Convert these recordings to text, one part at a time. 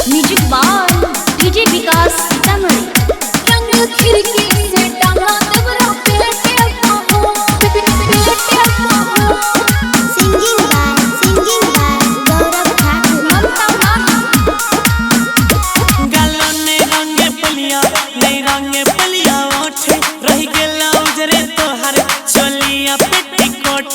Music by DJ विकास सीतामढ़ी। रंग खिड़की से डाला देवरा पेटे पाहो सिंगिंग बाय गौरव ठाकुर। गालों ने रंगे पलिया नहीं रंगे पलिया ओठे रही गेला उजरे तोहर चलिया पेटीकोट।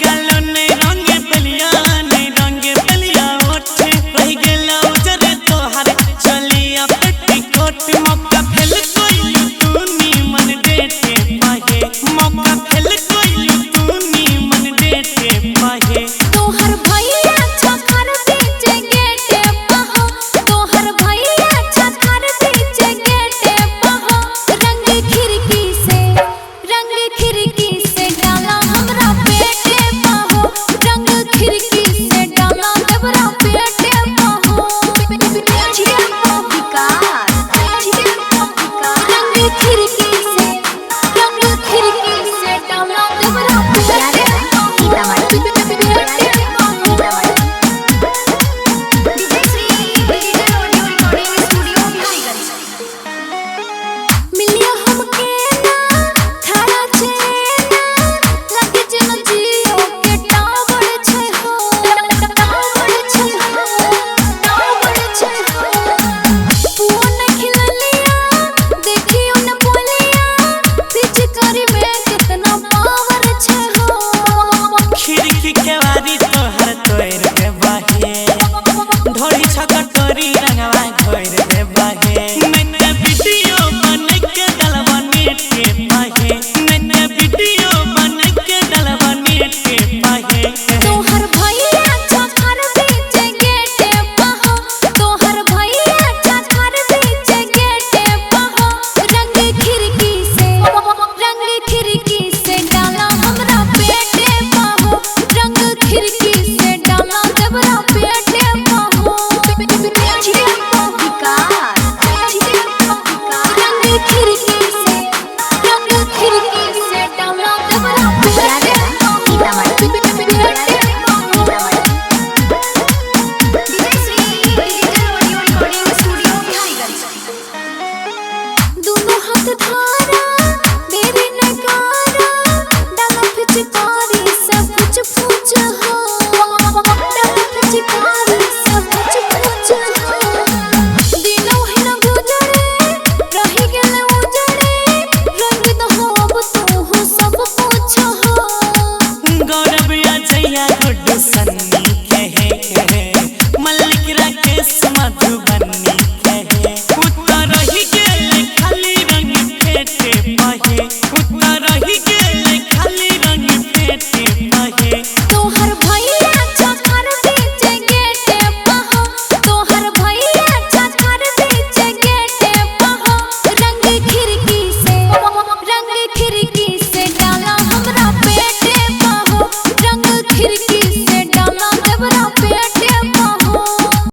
गालों ने रंगे पलिया नहीं रंगे पलिया ओठे रही गेला उजरे तोहर चलिया पेटीकोट। मौका फेल कोई तू नी मन देते पाहे मौका फेल कोई तू नी मन देते पाहे। तोहर भैया छखर पीछे गेटे पाहो तोहर भैया छखर पीछे गेटे पाहो। रंग खिड़की से डाला हमरा पेटे पाहो रंग खिड़की से डाला देवरा पेटे पाहो। रंग खिड़की से डाला देवरा पेटे मिलिया हमके ना खड़ा छे ना लगे जन जियो के टावर छे हो फोन खिललिया देखियो न बोलिया पीछे करी में कितना पावर छे हो। खिड़की के बारी तोहर तोड़ दे बाहे ढोली छकटोरी रंगवा घोर दे बाहे। नन्हे वीडियो बन के डलवा नेट के पाहे नन्हे वीडियो बन के डलवा नेट के पाहे। तोहर भैया छखर पीछे गेटे पाहो तोहर भैया छखर पीछे गेटे पाहो। रंग खिड़की से डाला हमरा पेटे पाहो रंग खिड़की से डाला देवरा पेटे पाहो। रंग खिड़की से डाला देवरा पेटे दोनों हाथ धारा मेरी नगारा डाला पिचकारी सब कुछ पूछ हो डाला पिचकारी सब कुछ पूछ हो। दिनों है ना गुजरे रही गेले उजरे रंग तो हो तू हो सब कुछ हो। गौरव अजया गुड्डू सन्नी कहे मल्लिक राकेश मधुबनी कहे उत्तर रही गेले खाली रंग फेटे पाहे उत्तर रही गेले खाली रंग फेटे पाहे। तोहर